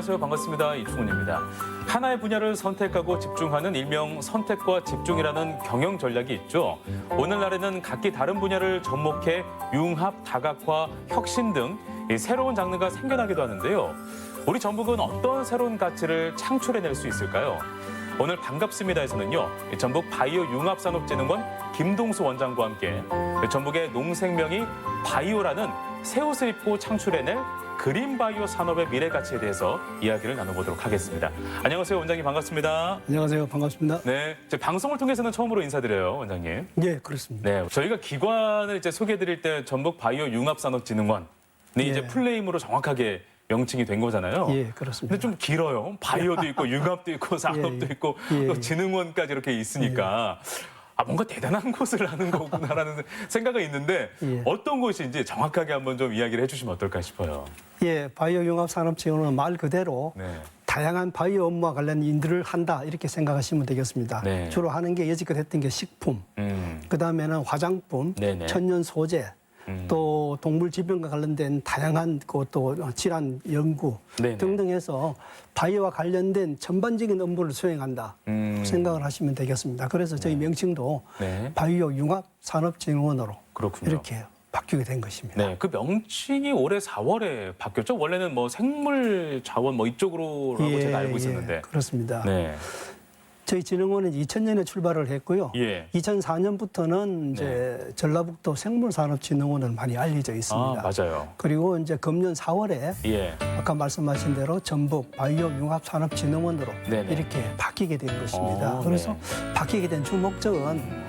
안녕하세요. 반갑습니다. 이충훈입니다. 하나의 분야를 선택하고 집중하는 일명 선택과 집중이라는 경영 전략이 있죠. 오늘날에는 각기 다른 분야를 접목해 융합, 다각화, 혁신 등 새로운 장르가 생겨나기도 하는데요. 우리 전북은 어떤 새로운 가치를 창출해낼 수 있을까요? 오늘 반갑습니다에서는요, 전북 바이오 융합산업진흥원 김동수 원장과 함께 전북의 농생명이 바이오라는 새 옷을 입고 창출해낼 그린바이오 산업의 미래 가치에 대해서 이야기를 나눠보도록 하겠습니다. 안녕하세요, 원장님 반갑습니다. 안녕하세요, 반갑습니다. 네, 제 방송을 통해서는 처음으로 인사드려요, 원장님. 예, 그렇습니다. 네, 저희가 기관을 이제 소개해드릴 때 전북 바이오 융합산업진흥원이 이제 풀네임으로 정확하게 명칭이 된 거잖아요. 예, 그렇습니다. 근데 좀 길어요. 바이오도 있고 융합도 있고 산업도 예, 예. 있고 예. 또 진흥원까지 이렇게 있으니까 뭔가 대단한 곳을 하는 거구나라는 생각이 있는데 예. 어떤 곳인지 정확하게 한번 좀 이야기를 해주시면 어떨까 싶어요. 예, 바이오 융합 산업진흥원은 말 그대로 네. 다양한 바이오 업무와 관련 일들을 한다 이렇게 생각하시면 되겠습니다. 네. 주로 하는 게 여지껏 했던 게 식품, 그다음에는 화장품, 네네. 천연 소재, 또 동물 질병과 관련된 다양한 또 질환 연구 네네. 등등 해서 바이오와 관련된 전반적인 업무를 수행한다 생각을 하시면 되겠습니다. 그래서 저희 명칭도 네. 바이오 융합 산업진흥원으로 그렇군요. 이렇게 바뀌게 된 것입니다. 네, 그 명칭이 올해 4월에 바뀌었죠. 원래는 뭐 생물 자원 뭐 이쪽으로라고 제가 알고 있었는데. 그렇습니다. 네. 저희 진흥원은 2000년에 출발을 했고요. 예. 2004년부터는 이제 전라북도 생물산업진흥원은 많이 알려져 있습니다. 맞아요. 그리고 이제 금년 4월에 예. 아까 말씀하신 대로 전북 바이오 융합산업진흥원으로 네네. 이렇게 바뀌게 된 것입니다. 그래서 네. 바뀌게 된 주 목적은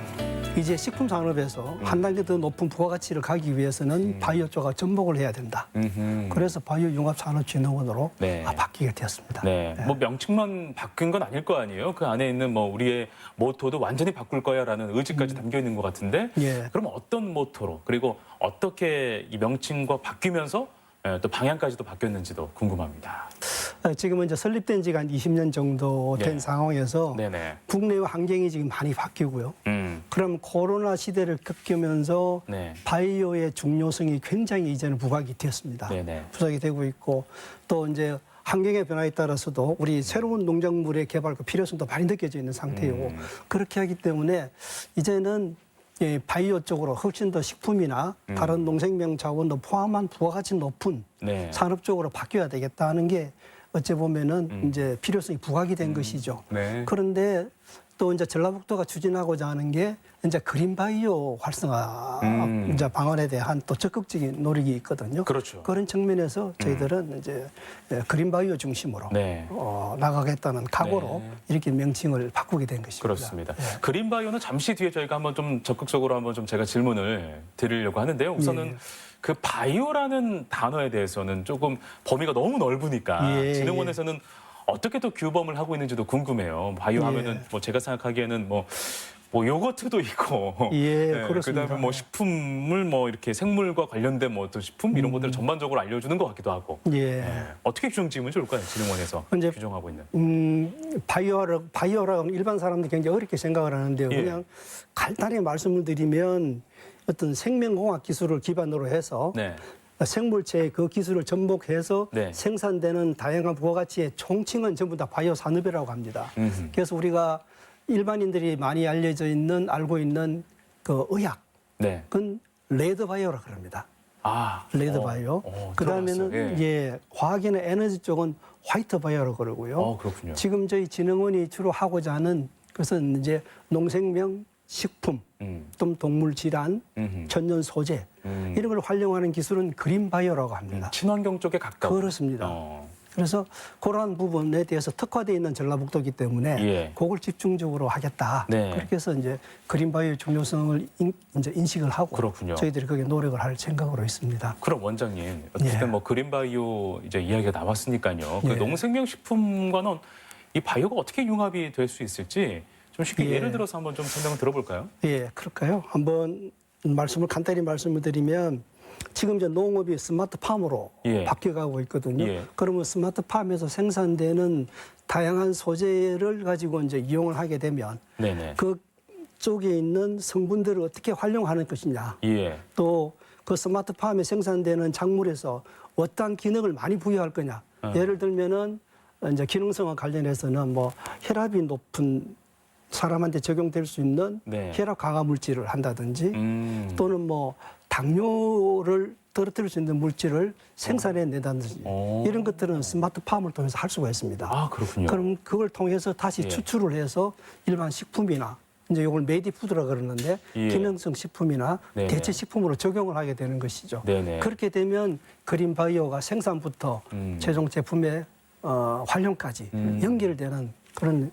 이제 식품 산업에서 한 단계 더 높은 부가가치를 가기 위해서는 바이오 쪽과 접목을 해야 된다. 그래서 바이오 융합산업진흥원으로 네. 바뀌게 되었습니다. 네. 뭐 명칭만 바뀐 건 아닐 거 아니에요. 그 안에 있는 뭐 우리의 모토도 완전히 바꿀 거야라는 의지까지 담겨 있는 것 같은데. 예. 그럼 어떤 모토로 그리고 어떻게 이 명칭과 바뀌면서 또 방향까지도 바뀌었는지도 궁금합니다. 지금은 이제 설립된 지가 한 20년 정도 된 네. 상황에서 네네. 국내의 환경이 지금 많이 바뀌고요. 그럼 코로나 시대를 겪으면서 네. 바이오의 중요성이 굉장히 이제는 부각이 되었습니다. 네네. 부각이 되고 있고 또 이제 환경의 변화에 따라서도 우리 새로운 농작물의 개발 그 필요성도 많이 느껴져 있는 상태이고 그렇게 하기 때문에 이제는 바이오 쪽으로 훨씬 더 식품이나 다른 농생명 자원도 포함한 부가가치 높은 네. 산업 쪽으로 바뀌어야 되겠다는 게 어찌 보면은 이제 필요성이 부각이 된 것이죠. 네. 그런데 또 이제 전라북도가 추진하고자 하는 게 이제 그린바이오 활성화 이제 방안에 대한 또 적극적인 노력이 있거든요. 그렇죠. 그런 측면에서 저희들은 이제 그린바이오 중심으로 네. 나가겠다는 각오로 네. 이렇게 명칭을 바꾸게 된 것입니다. 그렇습니다. 예. 그린바이오는 잠시 뒤에 저희가 한번 좀 적극적으로 한번 좀 제가 질문을 드리려고 하는데요. 우선은 예. 그 바이오라는 단어에 대해서는 조금 범위가 너무 넓으니까 예, 진흥원에서는 어떻게 또 규범을 하고 있는지도 궁금해요. 바이오 예. 하면은 뭐 제가 생각하기에는 뭐 요거트도 있고, 예, 네, 그렇습니다. 그다음에 뭐 식품을 뭐 이렇게 생물과 관련된 뭐 또 식품 이런 것들을 전반적으로 알려주는 것 같기도 하고. 예. 네. 어떻게 규정 지으면 좋을까요? 진흥원에서 이제 규정하고 있는. 바이오라고는 일반 사람들이 굉장히 어렵게 생각을 하는데요. 예. 그냥 간단히 말씀을 드리면 어떤 생명공학 기술을 기반으로 해서 네. 생물체의 그 기술을 접목해서 네. 생산되는 다양한 부가가치의 총칭은 전부 다 바이오 산업이라고 합니다. 그래서 우리가 일반인들이 많이 알고 있는 그 의약, 네. 그건 레드 바이오라고 그럽니다. 레드 바이오. 그다음에는 들어봤어요. 화학이나 에너지 쪽은 화이트 바이오라고 그러고요. 그렇군요. 지금 저희 진흥원이 주로 하고자 하는 것은 이제 농생명, 식품, 또 동물 질환, 천연 소재 이런 걸 활용하는 기술은 그린 바이오라고 합니다. 친환경 쪽에 가까운. 그렇습니다. 그래서 그러한 부분에 대해서 특화되어 있는 전라북도이기 때문에 예. 그걸 집중적으로 하겠다. 네. 그렇게 해서 이제 그린 바이오의 중요성을 이제 인식을 하고 그렇군요. 저희들이 거기에 노력을 할 생각으로 있습니다. 그럼 원장님 어쨌든 예. 뭐 그린바이오 이제 이야기가 나왔으니까요. 그 예. 농생명식품과는 이 바이오가 어떻게 융합이 될 수 있을지 좀 쉽게 예. 예를 들어서 한번 좀 설명을 들어볼까요? 예, 그럴까요? 한번 간단히 말씀을 드리면 지금 이제 농업이 스마트팜으로 예. 바뀌어가고 있거든요. 예. 그러면 스마트팜에서 생산되는 다양한 소재를 가지고 이제 이용을 하게 되면 네네. 그 쪽에 있는 성분들을 어떻게 활용하는 것이냐. 예. 또 그 스마트팜에 생산되는 작물에서 어떠한 기능을 많이 부여할 거냐. 예를 들면은 이제 기능성과 관련해서는 뭐 혈압이 높은 사람한테 적용될 수 있는 네. 혈압 강화 물질을 한다든지 또는 뭐 당뇨를 떨어뜨릴 수 있는 물질을 생산해 내다든지 이런 것들은 스마트팜을 통해서 할 수가 있습니다. 아, 그렇군요. 그럼 그걸 통해서 다시 예. 추출을 해서 일반 식품이나 이제 이걸 메디푸드라 그러는데 예. 기능성 식품이나 네네. 대체 식품으로 적용을 하게 되는 것이죠. 네네. 그렇게 되면 그린바이오가 생산부터 최종 제품의 활용까지 연결되는 그런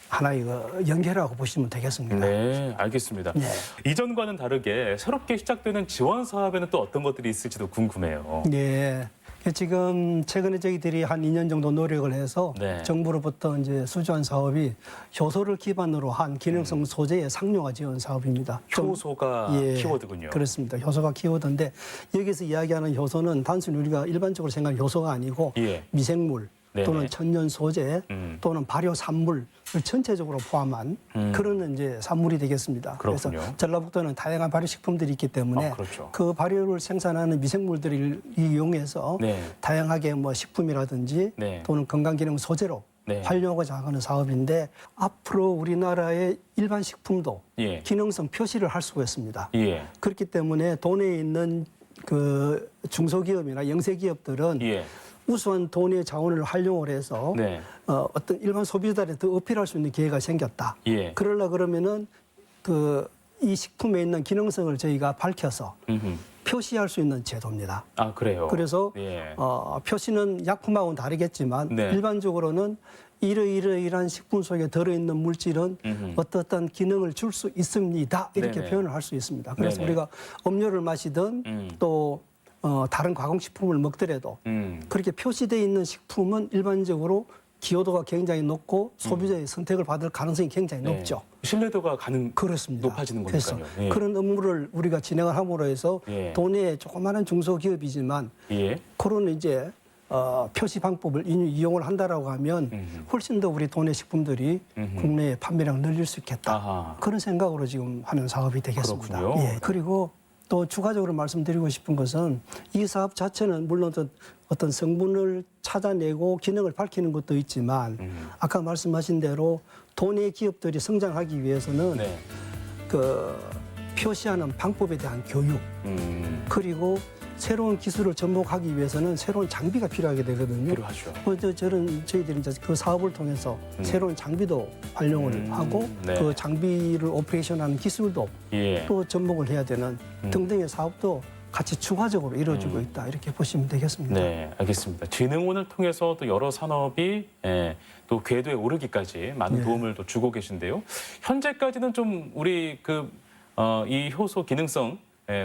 하나의 연계라고 보시면 되겠습니다. 네, 알겠습니다. 네. 이전과는 다르게 새롭게 시작되는 지원 사업에는 또 어떤 것들이 있을지도 궁금해요. 네. 지금 최근에 저희들이 한 2년 정도 노력을 해서 네. 정부로부터 이제 수주한 사업이 효소를 기반으로 한 기능성 소재의 상용화 지원 사업입니다. 좀- 효소가 예, 키워드군요. 그렇습니다. 효소가 키워드인데 여기서 이야기하는 효소는 단순히 우리가 일반적으로 생각하는 효소가 아니고 예. 미생물 네네. 또는 천연 소재 또는 발효 산물을 전체적으로 포함한 그런 이제 산물이 되겠습니다. 그렇군요. 그래서 전라북도는 다양한 발효 식품들이 있기 때문에 그렇죠. 그 발효를 생산하는 미생물들을 이용해서 네. 다양하게 뭐 식품이라든지 네. 또는 건강기능 소재로 네. 활용하고자 하는 사업인데 앞으로 우리나라의 일반 식품도 예. 기능성 표시를 할 수가 있습니다. 예. 그렇기 때문에 돈에 있는 그 중소기업이나 영세기업들은 예. 우수한 돈의 자원을 활용을 해서 네. 어떤 일반 소비자들한테 더 어필할 수 있는 기회가 생겼다. 예. 그러려 그러면은 이 식품에 있는 기능성을 저희가 밝혀서 음흠. 표시할 수 있는 제도입니다. 아, 그래요. 그래서 예. 표시는 약품하고는 다르겠지만 네. 일반적으로는 이러이러이러한 식품 속에 들어있는 물질은 어떠한 기능을 줄 수 있습니다. 이렇게 네네. 표현을 할 수 있습니다. 그래서 네네. 우리가 음료를 마시든 또 다른 가공식품을 먹더라도 그렇게 표시되어 있는 식품은 일반적으로 기여도가 굉장히 높고 소비자의 선택을 받을 가능성이 굉장히 네. 높죠. 신뢰도가 그렇습니다. 높아지는 그래서 거니까요. 예. 그런 업무를 우리가 진행을 함으로 해서 예. 돈의 조그마한 중소기업이지만 예. 그런 이제 표시 방법을 이용을 한다라고 하면 훨씬 더 우리 돈의 식품들이 국내에 판매량을 늘릴 수 있겠다. 아하. 그런 생각으로 지금 하는 사업이 되겠습니다. 그렇군요. 예. 그리고 또 추가적으로 말씀드리고 싶은 것은 이 사업 자체는 물론 어떤 성분을 찾아내고 기능을 밝히는 것도 있지만 아까 말씀하신 대로 돈의 기업들이 성장하기 위해서는 네. 그 표시하는 방법에 대한 교육 그리고 새로운 기술을 접목하기 위해서는 새로운 장비가 필요하게 되거든요. 필요하죠. 저희들이 이제 그 사업을 통해서 새로운 장비도 활용을 하고 네. 그 장비를 오퍼레이션하는 기술도 예. 또 접목을 해야 되는 등등의 사업도 같이 추가적으로 이루어지고 있다 이렇게 보시면 되겠습니다. 네, 알겠습니다. 진흥원을 통해서 또 여러 산업이 또 궤도에 오르기까지 많은 네. 도움을 또 주고 계신데요. 현재까지는 좀 우리 이 효소 기능성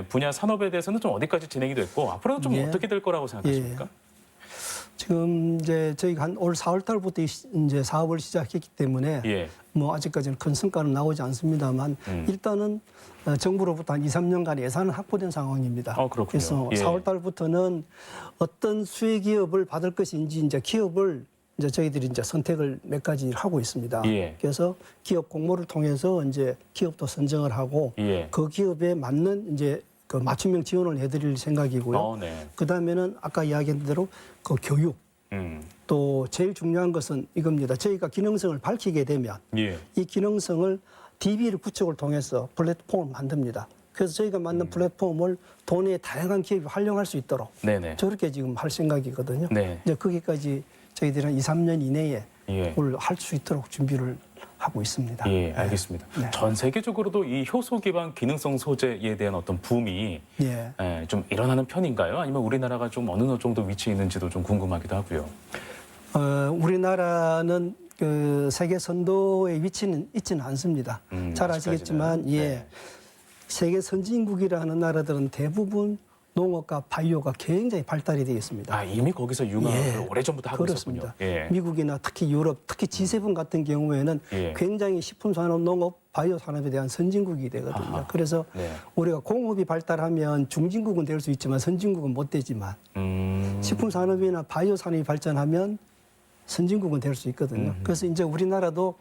분야 산업에 대해서는 좀 어디까지 진행이 됐고 앞으로는 좀 예. 어떻게 될 거라고 생각하십니까? 지금 이제 저희가 한 올 4월 달부터 이제 사업을 시작했기 때문에 예. 뭐 아직까지는 큰 성과는 나오지 않습니다만 일단은 정부로부터 한 2, 3년간 예산은 확보된 상황입니다. 그렇군요. 그래서 예. 4월 달부터는 어떤 수혜 기업을 받을 것인지 이제 기업을 이제 저희들이 이제 선택을 몇 가지 하고 있습니다. 예. 그래서 기업 공모를 통해서 이제 기업도 선정을 하고 예. 그 기업에 맞는 이제 그 맞춤형 지원을 해드릴 생각이고요. 네. 그 다음에는 아까 이야기한 대로 그 교육 또 제일 중요한 것은 이겁니다. 저희가 기능성을 밝히게 되면 예. 이 기능성을 DB를 구축을 통해서 플랫폼을 만듭니다. 그래서 저희가 만든 플랫폼을 돈의 다양한 기업이 활용할 수 있도록 네네. 저렇게 지금 할 생각이거든요. 네. 이제 거기까지 저희들은 한 2, 3년 이내에 예. 그걸 할 수 있도록 준비를 하고 있습니다. 예, 알겠습니다. 네. 전 세계적으로도 이 효소 기반 기능성 소재에 대한 어떤 붐이 예. 좀 일어나는 편인가요? 아니면 우리나라가 좀 어느 정도 위치에 있는지도 좀 궁금하기도 하고요. 우리나라는 그 세계 선도의 위치는 있지는 않습니다. 잘 아시겠지만, 아직까지는. 예, 네. 세계 선진국이라는 나라들은 대부분 농업과 바이오가 굉장히 발달이 되어 있습니다. 아, 이미 거기서 융합을 예, 오래전부터 하고 그렇습니다. 있었군요. 예. 미국이나 특히 유럽, 특히 G7 같은 경우에는 예. 굉장히 식품산업, 농업, 바이오 산업에 대한 선진국이 되거든요. 아하. 그래서 네. 우리가 공업이 발달하면 중진국은 될 수 있지만 선진국은 못 되지만 식품산업이나 바이오 산업이 발전하면 선진국은 될 수 있거든요. 그래서 이제 우리나라도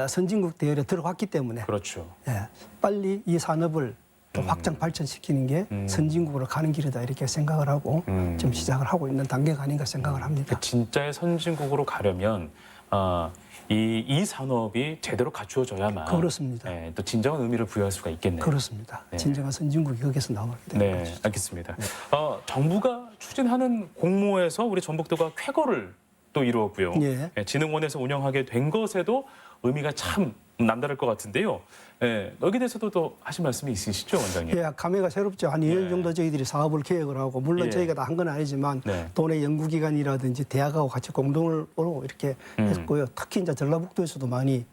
선진국 대열에 들어갔기 때문에 그렇죠. 예, 빨리 이 산업을 또 확장 발전시키는 게 선진국으로 가는 길이다 이렇게 생각을 하고 좀 시작을 하고 있는 단계가 아닌가 생각을 합니다. 그 진짜의 선진국으로 가려면 이 산업이 제대로 갖추어져야만 그렇습니다. 예, 또 진정한 의미를 부여할 수가 있겠네요. 그렇습니다. 네. 진정한 선진국이 거기서 나오게 되는 네, 거죠. 알겠습니다. 정부가 추진하는 공모에서 우리 전북도가 쾌거를 또 이루었고요. 예. 예, 진흥원에서 운영하게 된 것에도 의미가 참 남다를 것 같은데요. 예, 여기 대해서도 또 하실 말씀이 있으시죠, 원장님? 예, 감회가 새롭죠. 한 2년 네. 정도 저희들이 사업을 계획을 하고 물론 예. 저희가 다 한 건 아니지만 네. 도내 연구기관이라든지 대학하고 같이 공동으로 이렇게 했고요. 특히 이제 전라북도에서도 많이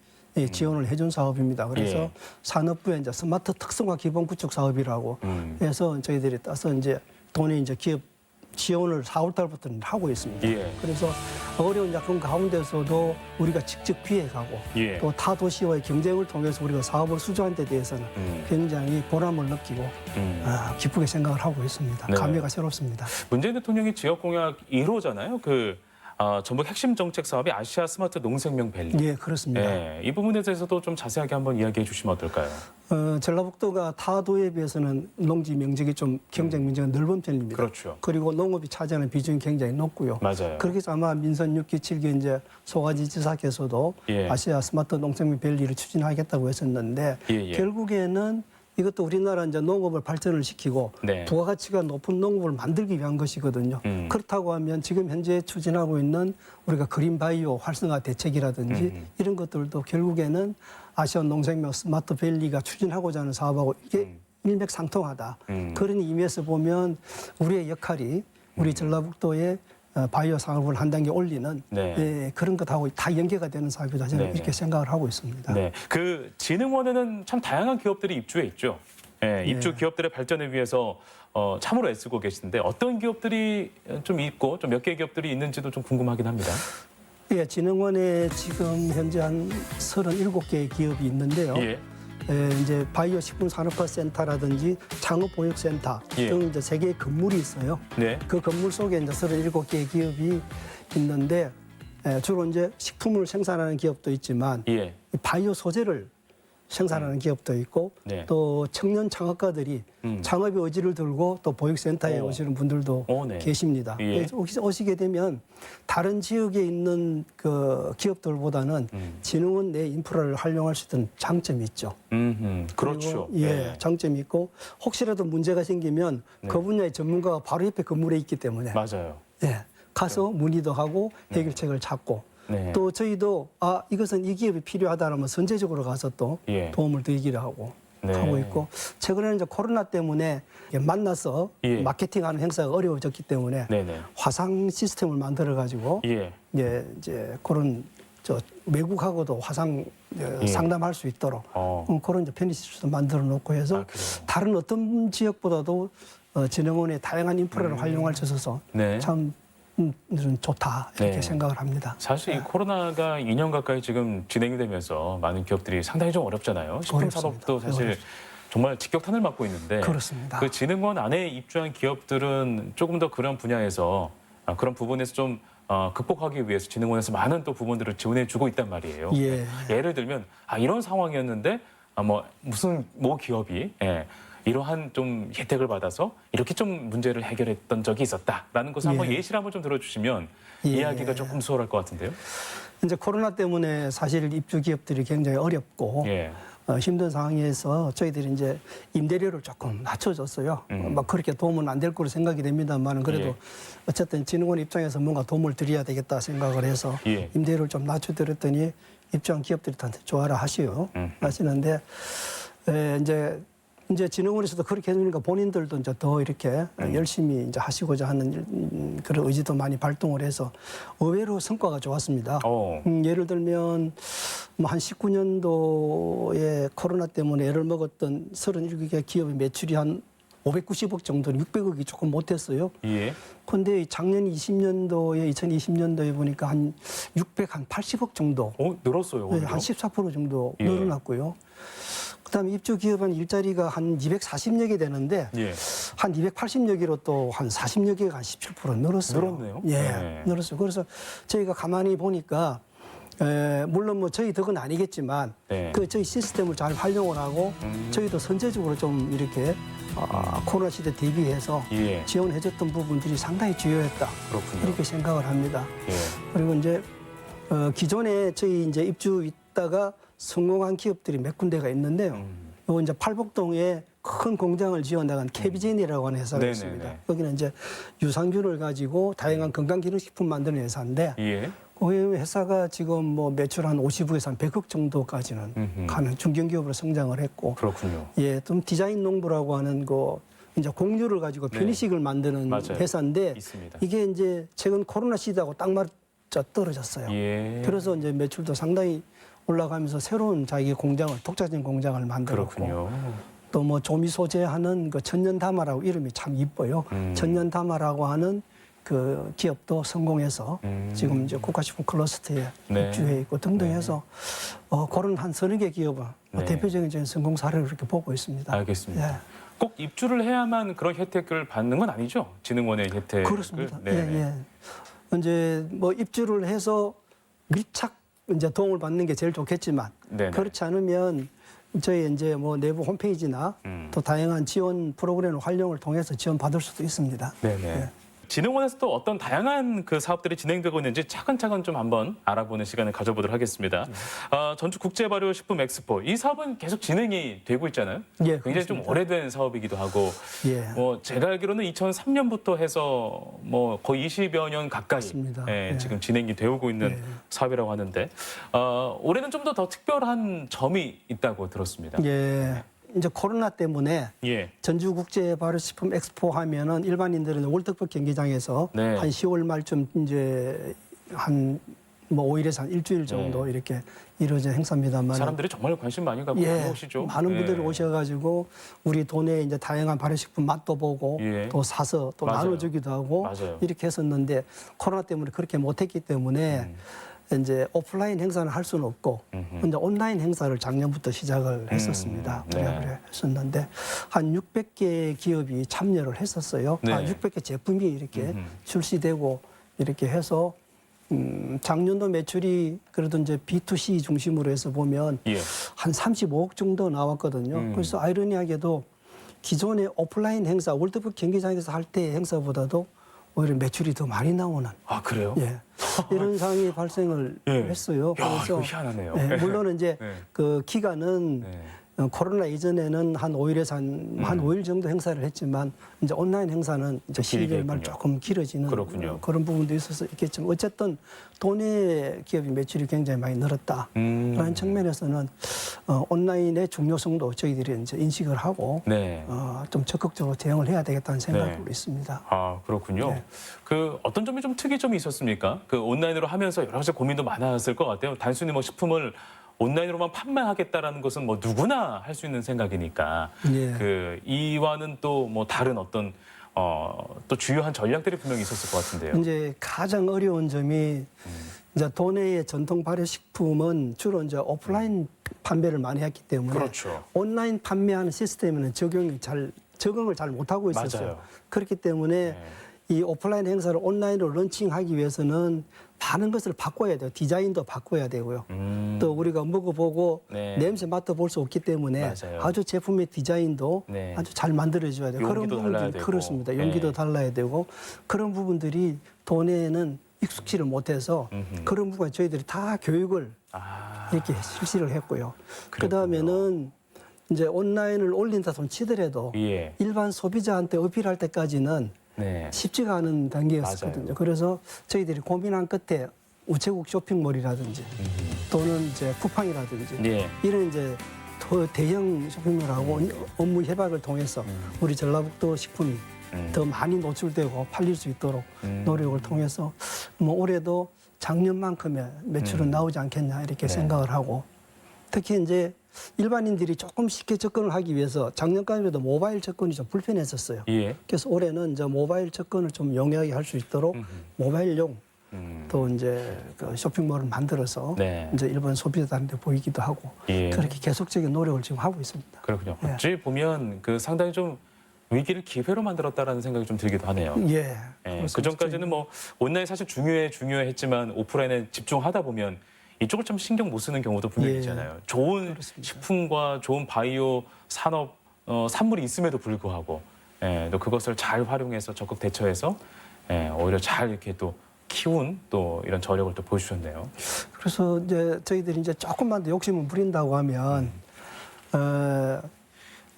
지원을 해준 사업입니다. 그래서 예. 산업부에 이제 스마트 특성화 기본 구축 사업이라고 해서 저희들이 따서 이제 도내 이제 기업 지원을 4월 달부터는 하고 있습니다. 예. 그래서 어려운 약금 가운데서도 우리가 직접 기획하고 예. 또 타 도시와의 경쟁을 통해서 우리가 사업을 수주한 데 대해서는 굉장히 보람을 느끼고 기쁘게 생각을 하고 있습니다. 네. 감회가 새롭습니다. 문재인 대통령이 지역 공약 1호잖아요. 전북 핵심 정책 사업이 아시아 스마트 농생명 밸리. 예, 그렇습니다. 예, 이 부분에 대해서도 좀 자세하게 한번 이야기해 주시면 어떨까요? 전라북도가 타 도에 비해서는 농지 면적이 좀 경쟁 면적이 넓은 편입니다. 그렇죠. 그리고 농업이 차지하는 비중이 굉장히 높고요. 맞아요. 그렇게 해서 아마 민선 6기 7기 이제 소가지 지사께서도 예. 아시아 스마트 농생명 밸리를 추진하겠다고 했었는데 예. 결국에는 이것도 우리나라 이제 농업을 발전을 시키고 네. 부가가치가 높은 농업을 만들기 위한 것이거든요. 그렇다고 하면 지금 현재 추진하고 있는 우리가 그린바이오 활성화 대책이라든지 이런 것들도 결국에는 아시아 농생명 스마트 밸리가 추진하고자 하는 사업하고 이게 일맥상통하다. 그런 의미에서 보면 우리의 역할이 우리 전라북도의 바이오 산업을 한 단계 올리는 네. 예, 그런 것하고 다 연계가 되는 사업이다. 저는 네네. 이렇게 생각을 하고 있습니다. 네, 그 진흥원에는 참 다양한 기업들이 입주해 있죠. 예, 입주 기업들의 발전을 위해서 참으로 애쓰고 계시는데 어떤 기업들이 좀 있고 좀 몇 개의 기업들이 있는지도 좀 궁금하긴 합니다. 예, 진흥원에 지금 현재 한 37개의 기업이 있는데요. 예, 이제 바이오 식품 산업화 센터라든지 창업 보육 센터 예. 등 이제 3개의 건물이 있어요. 네, 그 건물 속에 이제 37개의 기업이 있는데 주로 이제 식품을 생산하는 기업도 있지만 예, 이 바이오 소재를 생산하는 기업도 있고 네. 또 청년 창업가들이 창업의 의지를 들고 또 보육센터에 오. 오시는 분들도 네. 계십니다. 예. 그래서 오시게 되면 다른 지역에 있는 그 기업들보다는 진흥원 내 인프라를 활용할 수 있는 장점이 있죠. 그렇죠. 그리고, 예, 장점이 있고 혹시라도 문제가 생기면 그 분야의 전문가가 바로 옆에 건물에 있기 때문에 맞아요. 예, 가서 문의도 하고 해결책을 찾고 네. 또 저희도 이것은 이 기업이 필요하다라면 선제적으로 가서 또 예. 도움을 드리기를 하고 네. 하고 있고 최근에는 이제 코로나 때문에 만나서 예. 마케팅하는 행사가 어려워졌기 때문에 네네. 화상 시스템을 만들어 가지고 예, 이제 그런 외국하고도 화상 상담할 수 있도록 그런 이제 편의 시스템도 만들어 놓고 해서 그래요? 다른 어떤 지역보다도 진흥원의 다양한 인프라를 활용할 수 있어서 네. 참 좋다 이렇게 네. 생각을 합니다. 사실 이 코로나가 2년 가까이 지금 진행이 되면서 많은 기업들이 상당히 좀 어렵잖아요. 식품 어렵습니다. 산업도 사실 정말 직격탄을 맞고 있는데 그렇습니다. 그 진흥원 안에 입주한 기업들은 조금 더 그런 분야에서 그런 부분에서 좀 극복하기 위해서 진흥원에서 많은 또 부분들을 지원해 주고 있단 말이에요. 예. 예를 들면 이런 상황이었는데 무슨 기업이 이러한 좀 혜택을 받아서 이렇게 좀 문제를 해결했던 적이 있었다라는 것을 한번 예. 예시를 한번 좀 들어주시면 예. 이해하기가 조금 수월할 것 같은데요. 이제 코로나 때문에 사실 입주 기업들이 굉장히 어렵고 예. 힘든 상황에서 저희들이 이제 임대료를 조금 낮춰줬어요. 막 그렇게 도움은 안 될 거로 생각이 됩니다만 그래도 예. 어쨌든 진흥원 입장에서 뭔가 도움을 드려야 되겠다 생각을 해서 예. 임대료를 좀 낮춰드렸더니 입주한 기업들이 다 좋아라 하시는데 이제 진흥원에서도 그렇게 해주니까 본인들도 이제 더 이렇게 열심히 이제 하시고자 하는 그런 의지도 많이 발동을 해서 의외로 성과가 좋았습니다. 예를 들면 한 19년도에 코로나 때문에 애를 먹었던 37개 기업의 매출이 한 590억 정도는 600억이 조금 못했어요. 예. 그런데 작년 2020년도에 보니까 한 680억 정도, 늘었어요. 오히려. 한 14% 정도 예. 늘어났고요. 그다음에 입주 기업은 일자리가 한 240여 개 되는데 예. 한 280여 개로 또 한 40여 개가 한 17% 늘었어요. 늘었네요. 예, 네. 늘었어요. 그래서 저희가 가만히 보니까 물론 뭐 저희 덕은 아니겠지만 네. 그 저희 시스템을 잘 활용을 하고 저희도 선제적으로 좀 이렇게 코로나 시대 대비해서 예. 지원해줬던 부분들이 상당히 중요했다. 그렇군요. 이렇게 생각을 합니다. 예. 그리고 이제 기존에 저희 이제 입주 있다가 성공한 기업들이 몇 군데가 있는데요. 요 이제 팔복동에 큰 공장을 지어나간 캐비젠이라고 하는 회사가 네네네. 있습니다. 여기는 이제 유산균을 가지고 다양한 건강기능식품 만드는 회사인데 예. 그 회사가 지금 뭐 매출 한 50억에서 한 100억 정도까지는 가는 중견기업으로 성장을 했고, 그렇군요. 예, 좀 디자인 농부라고 하는 그 이제 곡류를 가지고 네. 편의식을 만드는 맞아요. 회사인데 있습니다. 이게 이제 최근 코로나 시대하고 딱 맞아 떨어졌어요. 예. 그래서 이제 매출도 상당히 올라가면서 새로운 자기 공장을 독자적인 공장을 만들었고 그렇군요. 또 뭐 조미 소재하는 그 천년다마라고 이름이 참 이뻐요. 천년다마라고 하는 그 기업도 성공해서 지금 이제 국가식품 클러스터에 네. 입주해 있고 등등 해서 그런 한 서너 개 기업은 네. 대표적인 성공 사례를 이렇게 보고 있습니다. 알겠습니다. 예. 꼭 입주를 해야만 그런 혜택을 받는 건 아니죠? 진흥원의 혜택을. 그렇습니다. 네. 예, 예. 이제 뭐 입주를 해서 밀착 이제 도움을 받는 게 제일 좋겠지만 네네. 그렇지 않으면 저희 이제 뭐 내부 홈페이지나 또 다양한 지원 프로그램 활용을 통해서 지원 받을 수도 있습니다. 네네. 예. 진흥원에서 또 어떤 다양한 그 사업들이 진행되고 있는지 차근차근 좀 한번 알아보는 시간을 가져보도록 하겠습니다. 전주 국제발효식품 엑스포 이 사업은 계속 진행이 되고 있잖아요. 예, 굉장히 좀 그렇습니다. 오래된 사업이기도 하고, 예. 뭐 제가 알기로는 2003년부터 해서 뭐 거의 20여 년 가까이 맞습니다. 예, 예. 지금 진행이 되고 있는 예. 사업이라고 하는데 올해는 좀 더 특별한 점이 있다고 들었습니다. 예. 이제 코로나 때문에 예. 전주국제발효식품 엑스포 하면은 일반인들은 월드컵 경기장에서 네. 한 10월 말쯤 이제 한 뭐 5일에서 한 일주일 정도 네. 이렇게 이루어진 행사입니다만 사람들이 정말 관심 많이 갖고 예, 오시죠. 많은 분들이 예. 오셔가지고 우리 돈에 이제 다양한 발효식품 맛도 보고 예. 또 사서 또 맞아요. 나눠주기도 하고 맞아요. 이렇게 했었는데 코로나 때문에 그렇게 못했기 때문에 이제 오프라인 행사는 할 수는 없고 이제 온라인 행사를 작년부터 시작을 했었습니다. 네. 그래 했었는데 한 600개 기업이 참여를 했었어요. 네. 600개 제품이 이렇게 출시되고 이렇게 해서 작년도 매출이 그래도 이제 B2C 중심으로 해서 보면 예. 한 35억 정도 나왔거든요. 그래서 아이러니하게도 기존의 오프라인 행사, 월드컵 경기장에서 할 때 행사보다도 오히려 매출이 더 많이 나오는 아 그래요? 예. 이런 상황이 발생을 예. 했어요. 야, 이거 희한하네요. 예, 물론 이제 네. 그 기간은 네. 코로나 이전에는 한 5일에서 한 5일 정도 행사를 했지만 이제 온라인 행사는 이제 길게 12일 말 했군요. 조금 길어지는 그렇군요. 그런 부분도 있어서 있겠지만 어쨌든 도내 기업이 매출이 굉장히 많이 늘었다. 그런 측면에서는 온라인의 중요성도 저희들이 이제 인식을 하고 네. 좀 적극적으로 대응을 해야 되겠다는 생각으로 네. 있습니다. 아 그렇군요. 네. 그 어떤 점이 좀 특이점이 있었습니까? 그 온라인으로 하면서 여러 가지 고민도 많았을 것 같아요. 단순히 뭐 식품을 온라인으로만 판매하겠다라는 것은 뭐 누구나 할 수 있는 생각이니까 예. 그 이와는 또 뭐 다른 어떤 또 주요한 전략들이 분명히 있었을 것 같은데요. 이제 가장 어려운 점이 이제 도내의 전통 발효식품은 주로 이제 오프라인 판매를 많이 했기 때문에 그렇죠. 온라인 판매하는 시스템에는 적응을 잘 못하고 있었어요. 맞아요. 그렇기 때문에 네. 이 오프라인 행사를 온라인으로 런칭하기 위해서는 많은 것을 바꿔야 돼요. 디자인도 바꿔야 되고요. 또 우리가 먹어보고 네. 냄새 맡아볼 수 없기 때문에 맞아요. 아주 제품의 디자인도 네. 아주 잘 만들어줘야 돼요. 그런 용기도 달라야 부분들이 되고. 그렇습니다. 네. 용기도 달라야 되고 그런 부분들이 도내에는 익숙치를 못해서 그런 부분에 저희들이 다 교육을 아, 이렇게 실시를 했고요. 그렇군요. 그다음에는 이제 온라인을 올린다 손 치더라도 예. 일반 소비자한테 어필할 때까지는 네. 쉽지가 않은 단계였었거든요. 맞아요. 그래서 저희들이 고민한 끝에 우체국 쇼핑몰이라든지 또는 이제 쿠팡이라든지 예. 이런 이제 더 대형 쇼핑몰하고 업무 협약을 통해서 우리 전라북도 식품이 더 많이 노출되고 팔릴 수 있도록 노력을 통해서 뭐 올해도 작년만큼의 매출은 나오지 않겠냐 이렇게 네. 생각을 하고 특히 이제 일반인들이 조금 쉽게 접근을 하기 위해서 작년까지도 모바일 접근이 좀 불편했었어요. 예. 그래서 올해는 이제 모바일 접근을 좀 용이하게 할 수 있도록 모바일용 또 이제 그 쇼핑몰을 만들어서 네. 이제 일반 소비자들한테 보이기도 하고 예. 그렇게 계속적인 노력을 지금 하고 있습니다. 그렇군요. 예. 어찌 보면 그 상당히 좀 위기를 기회로 만들었다라는 생각이 좀 들기도 하네요. 예. 그 전까지는 뭐 온라인 사실 중요했지만 오프라인에 집중하다 보면 이쪽을 참 신경 못 쓰는 경우도 분명히 예. 있잖아요. 좋은 그렇습니다. 식품과 좋은 바이오 산업 산물이 있음에도 불구하고 또 그것을 잘 활용해서 적극 대처해서 오히려 잘 이렇게 또 키운 또 이런 저력을 또 보여주셨네요. 그래서 이제 저희들이 이제 조금만 더 욕심을 부린다고 하면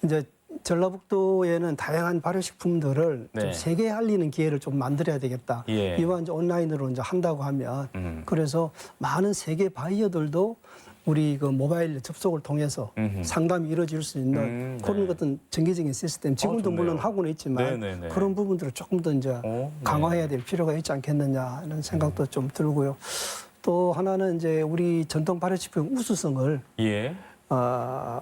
이제 전라북도에는 다양한 발효식품들을 네. 좀 세계에 알리는 기회를 좀 만들어야 되겠다. 예. 이와 이제 온라인으로 이제 한다고 하면 그래서 많은 세계 바이어들도 우리 그 모바일 접속을 통해서 상담이 이루어질 수 있는 그런 네. 어떤 정기적인 시스템 지금도 좋네요. 물론 하고는 있지만 네네네. 그런 부분들을 조금 더 이제 네. 강화해야 될 필요가 있지 않겠느냐 이런 생각도 좀 들고요. 또 하나는 이제 우리 전통 발효식품 우수성을 예.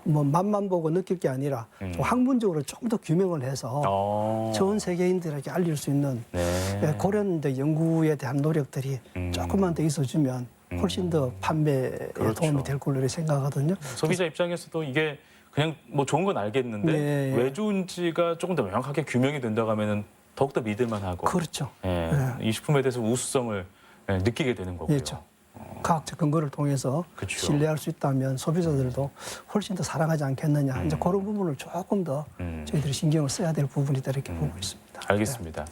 뭐 맛만 보고 느낄 게 아니라 좀 학문적으로 조금 더 규명을 해서 전 세계인들에게 알릴 수 있는 네. 그런 이제 연구에 대한 노력들이 조금만 더 있어주면 훨씬 더 판매에 그렇죠. 도움이 될 걸로 생각하거든요. 소비자 입장에서도 이게 그냥 뭐 좋은 건 알겠는데 네. 왜 좋은지가 조금 더 명확하게 규명이 된다고 하면은 더욱더 믿을만하고 그렇죠. 이 식품에 대해서 우수성을 느끼게 되는 거고요. 그렇죠. 과학적 근거를 통해서 그쵸. 신뢰할 수 있다면 소비자들도 훨씬 더 사랑하지 않겠느냐. 이제 그런 부분을 조금 더 저희들이 신경을 써야 될 부분이다 이렇게 보고 있습니다. 알겠습니다.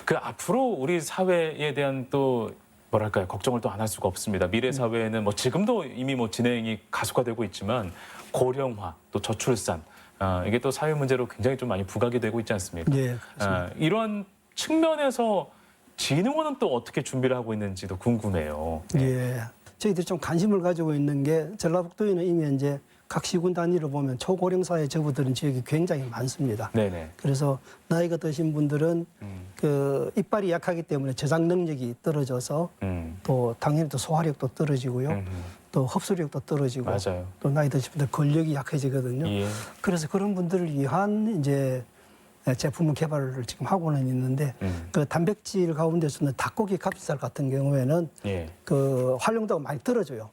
그 앞으로 우리 사회에 대한 또 뭐랄까요 걱정을 또 안 할 수가 없습니다. 미래 사회에는 뭐 지금도 이미 뭐 진행이 가속화되고 있지만 고령화 또 저출산 이게 또 사회 문제로 굉장히 좀 많이 부각이 되고 있지 않습니까? 예, 그렇습니다. 이러한 측면에서 진흥원은 또 어떻게 준비를 하고 있는지도 궁금해요. 예. 저희들이 좀 관심을 가지고 있는 게 전라북도에는 이미 현재 각 시군 단위로 보면 초고령사에 접어드는 지역이 굉장히 많습니다. 네네. 그래서 나이가 드신 분들은 그 이빨이 약하기 때문에 저장 능력이 떨어져서 또 당연히 또 소화력도 떨어지고요. 또 흡수력도 떨어지고 맞아요. 또 나이 드신 분들 근력이 약해지거든요. 예. 그래서 그런 분들을 위한 이제 제품 개발을 지금 하고는 있는데 그 단백질 가운데서는 닭고기 가슴살 같은 경우에는 예. 그 활용도가 많이 떨어져요.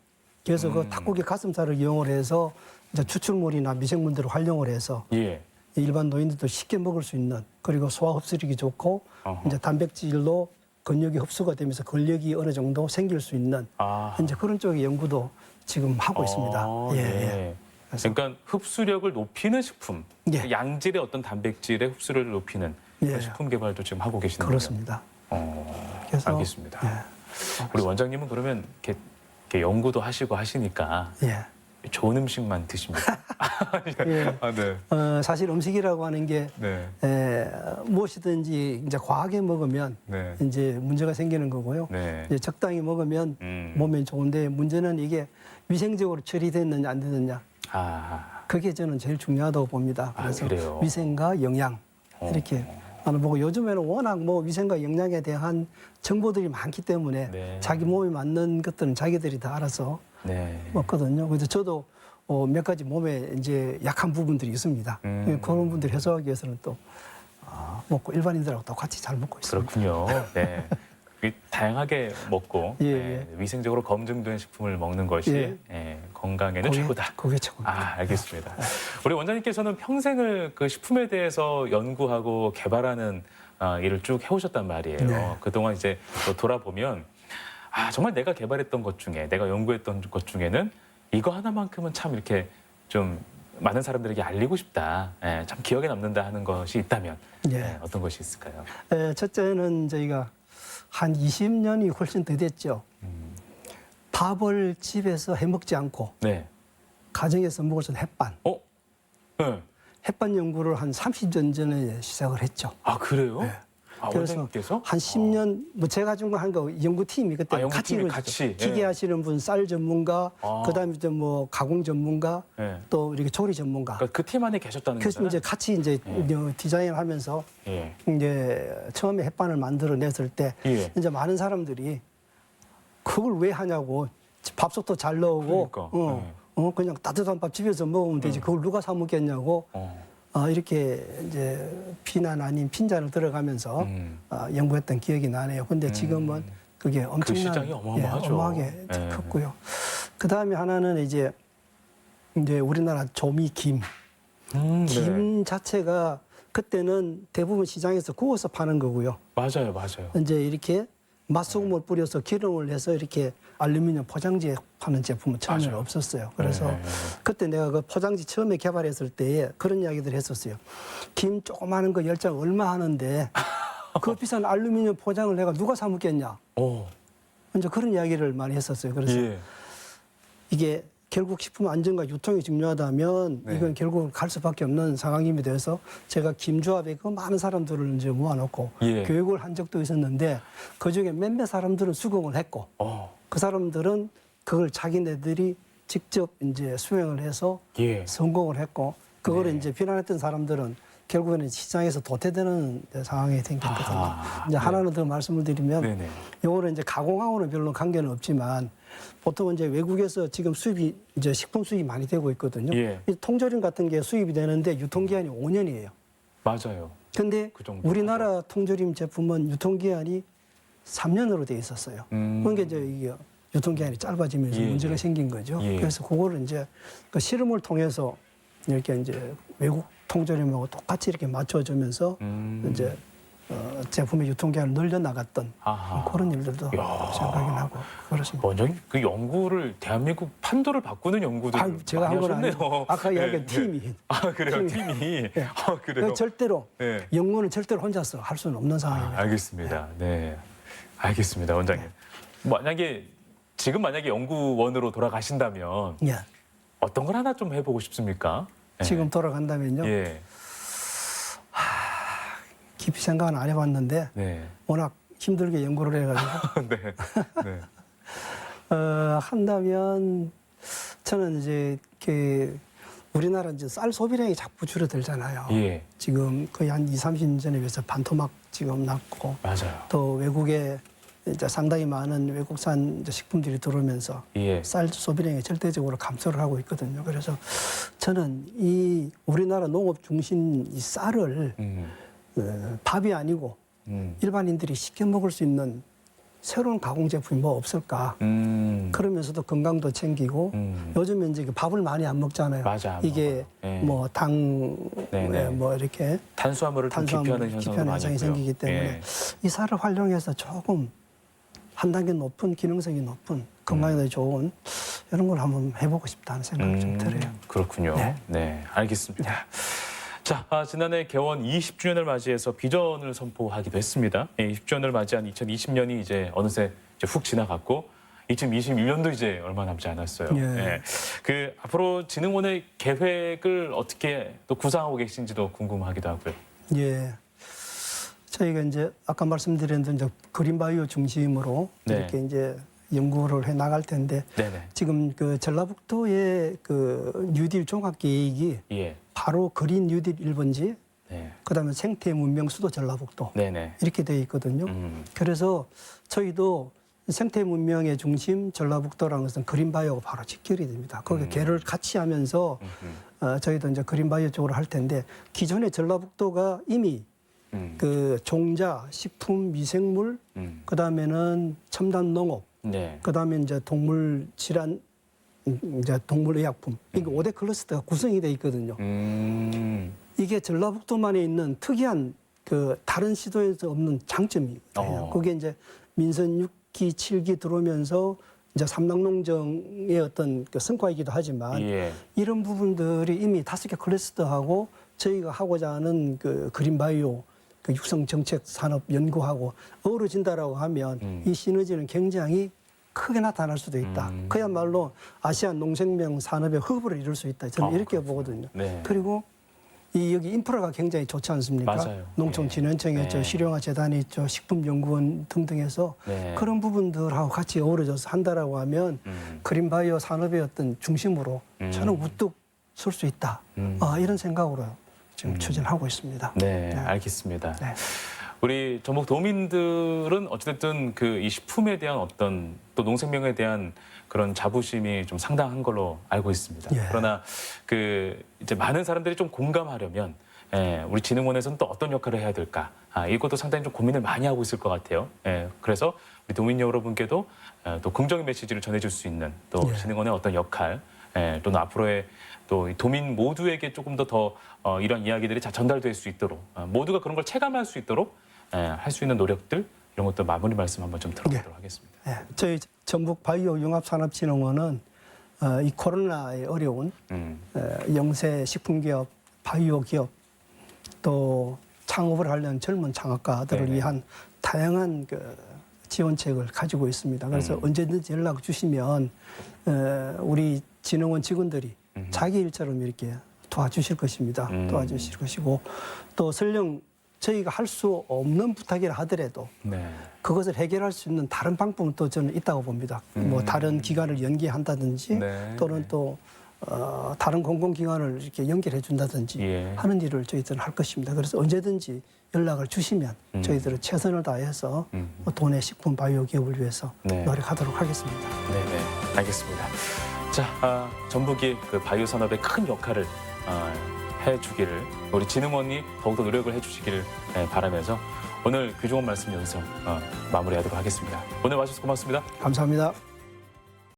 그래서 그 닭고기 가슴살을 이용을 해서 이제 추출물이나 미생물들을 활용을 해서 예. 일반 노인들도 쉽게 먹을 수 있는 그리고 소화 흡수력이 좋고 어허. 이제 단백질로 근육이 흡수가 되면서 근력이 어느 정도 생길 수 있는 아. 이제 그런 쪽의 연구도 지금 하고 있습니다. 예, 네. 예. 그래서 그러니까 흡수력을 높이는 식품, 예. 양질의 어떤 단백질의 흡수를 높이는 예. 그런 식품 개발도 지금 하고 계시는 거예요. 그렇습니다. 그래서 알겠습니다. 예. 우리 원장님은 그러면 이렇게 연구도 하시고 하시니까 예. 좋은 음식만 드십니다. 예. 아, 네. 사실 음식이라고 하는 게 네. 무엇이든지 이제 과하게 먹으면 네. 이제 문제가 생기는 거고요. 네. 이제 적당히 먹으면 몸에 좋은데 문제는 이게 위생적으로 처리됐느냐 안 됐느냐. 아. 그게 저는 제일 중요하다고 봅니다. 아, 그래서 그래요? 위생과 영양 이렇게 나는 보고 요즘에는 워낙 뭐 위생과 영양에 대한 정보들이 많기 때문에 네. 자기 몸에 맞는 것들은 자기들이 다 알아서 네. 먹거든요. 그래서 저도 몇 가지 몸에 이제 약한 부분들이 있습니다. 그런 분들 해소하기 위해서는 또 먹고 일반인들하고 똑같이 잘 먹고 있습니다. 그렇군요. 네. 다양하게 먹고 예, 네, 위생적으로 검증된 식품을 먹는 것이 예. 건강에는 최고다. 그게 최고입니다. 아, 알겠습니다. 우리 원장님께서는 평생을 그 식품에 대해서 연구하고 개발하는 일을 쭉 해오셨단 말이에요. 네. 그동안 이제 또 돌아보면 정말 내가 개발했던 것 중에 내가 연구했던 것 중에는 이거 하나만큼은 참 이렇게 좀 많은 사람들에게 알리고 싶다. 참 기억에 남는다 하는 것이 있다면 예. 어떤 것이 있을까요? 첫째는 저희가 한 20년이 훨씬 더 됐죠. 밥을 집에서 해 먹지 않고 네. 가정에서 먹을 수 있는 햇반. 네. 햇반 연구를 한 30년 전에 시작을 했죠. 아, 그래요? 네. 아, 그래서 원장님께서? 한 10년 뭐 제가 준 거 한 거 연구팀이 그때 같이 연구팀이 이루어지죠. 같이, 기계 예. 하시는 분 쌀 전문가, 그다음에 이제 뭐 가공 전문가, 예. 또 이렇게 조리 전문가. 그러니까 그 팀 안에 계셨다는 그래서 거잖아요. 이제 같이 이제 디자인을 하면서 예. 이제 처음에 햇반을 만들어냈을 때 예. 이제 많은 사람들이 그걸 왜 하냐고 밥솥도 잘 넣고 그러니까. 그냥 따뜻한 밥 집에서 먹으면 되지 그걸 누가 사 먹겠냐고 이렇게 이제 비난 아닌 핀잔을 들어가면서 연구했던 기억이 나네요. 근데 지금은 그게 엄청난 시장이 어마어마하죠. 어마하게 컸고요. 그 다음에 하나는 이제 우리나라 조미 김 네. 자체가 그때는 대부분 시장에서 구워서 파는 거고요. 맞아요, 맞아요. 이제 이렇게 맛소금을 뿌려서 기름을 내서 이렇게 알루미늄 포장지에 파는 제품은 처음에는 맞아요. 없었어요. 그래서 네. 그때 내가 그 포장지 처음에 개발했을 때에 그런 이야기들 했었어요. 김 조그마한 거 10장 얼마 하는데 그 비싼 알루미늄 포장을 내가 누가 사 먹겠냐. 오. 이제 그런 이야기를 많이 했었어요. 그래서 예. 이게 결국 식품 안전과 유통이 중요하다면 네. 이건 결국 갈 수밖에 없는 상황임이 돼서 제가 김조합에 그 많은 사람들을 이제 모아놓고 예. 교육을 한 적도 있었는데 그 중에 몇몇 사람들은 수긍을 했고 그 사람들은 그걸 자기네들이 직접 이제 수행을 해서 예. 성공을 했고 그거를 네. 이제 비난했던 사람들은 결국에는 시장에서 도태되는 상황이 생겼거든요. 아하. 이제 네. 하나는 더 말씀을 드리면 네네. 요거는 이제 가공하고는 별로 관계는 없지만 보통은 이제 외국에서 지금 수입이 이제 식품 수입이 많이 되고 있거든요. 예. 이 통조림 같은 게 수입이 되는데 유통기한이 5년이에요. 맞아요. 근데 그 정도 우리나라 통조림 제품은 유통기한이 3년으로 돼 있었어요. 그러니까 이제 이게 유통기한이 짧아지면서 예, 문제가 예. 생긴 거죠. 예. 그래서 그거를 이제 그 실험을 통해서 이렇게 이제 외국 통조림하고 똑같이 이렇게 맞춰주면서 이제 제품의 유통기한을 늘려나갔던 아하. 그런 일들도 야. 생각이 나고 그렇습니다. 원장님 그 연구를 대한민국 판도를 바꾸는 연구들 아유, 제가 많이 한 건 하셨네요. 아니고 아까 이야기한 네, 팀이. 네. 아 그래요 팀이. 아 그래요. 절대로 네. 연구는 절대로 혼자서 할 수는 없는 상황입니다. 알겠습니다. 네. 알겠습니다, 원장님. 만약에 연구원으로 돌아가신다면 예. 어떤 걸 하나 좀 해보고 싶습니까? 네. 지금 돌아간다면요. 예. 깊이 생각은 안 해봤는데 네. 워낙 힘들게 연구를 해가지고 네. 네. 한다면 저는 이제 이렇게 우리나라 이제 쌀 소비량이 자꾸 줄어들잖아요. 예. 지금 거의 한 20, 30년 전에 비해서 반토막 지금 났고 맞아요. 또 외국에 이제 상당히 많은 외국산 이제 식품들이 들어오면서 예. 쌀 소비량이 절대적으로 감소를 하고 있거든요. 그래서 저는 이 우리나라 농업 중심 이 쌀을 밥이 아니고 일반인들이 쉽게 먹을 수 있는 새로운 가공 제품이 뭐 없을까? 그러면서도 건강도 챙기고 요즘에 이제 밥을 많이 안 먹잖아요. 맞아, 안 이게 먹어요. 예. 뭐 당, 네네. 뭐 이렇게 탄수화물을 좀 기피하는 현상도 많이 현상이 있고요. 생기기 때문에 예. 이 쌀을 활용해서 조금 한 단계 높은 기능성이 높은 건강에 좋은 이런 걸 한번 해보고 싶다는 생각이 좀 들어요. 그렇군요. 네. 네, 알겠습니다. 자, 지난해 개원 20주년을 맞이해서 비전을 선포하기도 했습니다. 20주년을 맞이한 2020년이 이제 어느새 이제 훅 지나갔고 2021년도 이제 얼마 남지 않았어요. 예. 예. 그 앞으로 진흥원의 계획을 어떻게 또 구상하고 계신지도 궁금하기도 하고요. 예. 저희가 이제 아까 말씀드린 이제 그린바이오 중심으로 네. 이렇게 이제 연구를 해 나갈 텐데 네네. 지금 그 전라북도의 그 뉴딜 종합 계획이 예. 바로 그린 뉴딜 1번지, 네. 그다음에 생태 문명 수도 전라북도 네네. 이렇게 되어 있거든요. 그래서 저희도 생태 문명의 중심 전라북도라는 것은 그린바이오가 바로 직결이 됩니다. 거기 개를 같이 하면서 저희도 이제 그린바이오 쪽으로 할 텐데 기존의 전라북도가 이미 그 종자, 식품, 미생물, 그 다음에는 첨단 농업, 네. 그 다음에 이제 동물 질환, 이제 동물 의약품, 이게 5대 클러스터가 구성이 돼 있거든요. 이게 전라북도만에 있는 특이한 그 다른 시도에서 없는 장점이에요. 그게 이제 민선 6기, 7기 들어오면서 이제 삼락농정의 어떤 그 성과이기도 하지만 예. 이런 부분들이 이미 5개 클러스터하고 저희가 하고자 하는 그 그린바이오 그 육성 정책 산업 연구하고 어우러진다라고 하면 이 시너지는 굉장히 크게 나타날 수도 있다. 그야말로 아시안 농생명 산업의 허브를 이룰 수 있다. 저는 이렇게 그렇군요. 보거든요. 네. 그리고 이 여기 인프라가 굉장히 좋지 않습니까? 맞아요. 농촌진흥청이 있죠, 네. 실용화 재단이 있죠, 식품연구원 등등해서 네. 그런 부분들하고 같이 어우러져서 한다라고 하면 그린바이오 산업의 어떤 중심으로 저는 우뚝 설 수 있다. 이런 생각으로 지금 추진하고 있습니다. 네, 알겠습니다. 네. 우리 전북 도민들은 어찌됐든 그 이 식품에 대한 어떤 또 농생명에 대한 그런 자부심이 좀 상당한 걸로 알고 있습니다. 예. 그러나 그 이제 많은 사람들이 좀 공감하려면 우리 진흥원에서는 또 어떤 역할을 해야 될까? 이것도 상당히 좀 고민을 많이 하고 있을 것 같아요. 그래서 우리 도민 여러분께도 또 긍정의 메시지를 전해줄 수 있는 또 예. 진흥원의 어떤 역할 또는 앞으로의 또 이 도민 모두에게 조금 더 이런 이야기들이 잘 전달될 수 있도록 모두가 그런 걸 체감할 수 있도록 할 수 있는 노력들 이런 것도 마무리 말씀 한번 좀 들어보도록 하겠습니다. 예, 저희 전북 바이오 융합산업진흥원은 이 코로나의 어려운 영세 식품기업, 바이오 기업 또 창업을 하려는 젊은 창업가들을 네네. 위한 다양한 그 지원책을 가지고 있습니다. 그래서 언제든지 연락 주시면 우리 진흥원 직원들이 자기 일처럼 이렇게 도와주실 것입니다. 도와주실 것이고 또 설령 저희가 할 수 없는 부탁이라 하더라도 네. 그것을 해결할 수 있는 다른 방법은 또 저는 있다고 봅니다. 뭐 다른 기관을 연계한다든지 네. 또는 또 다른 공공기관을 이렇게 연결해 준다든지 예. 하는 일을 저희들은 할 것입니다. 그래서 언제든지 연락을 주시면 저희들은 최선을 다해서 도내 식품 바이오 기업을 위해서 네. 노력하도록 하겠습니다. 네네, 알겠습니다. 자, 전북이 그 바이오 산업의 큰 역할을 해주기를 우리 진흥원이 더욱더 노력을 해주시기를 바라면서 오늘 귀중한 말씀 여기서 마무리하도록 하겠습니다. 오늘 와주셔서 고맙습니다. 감사합니다.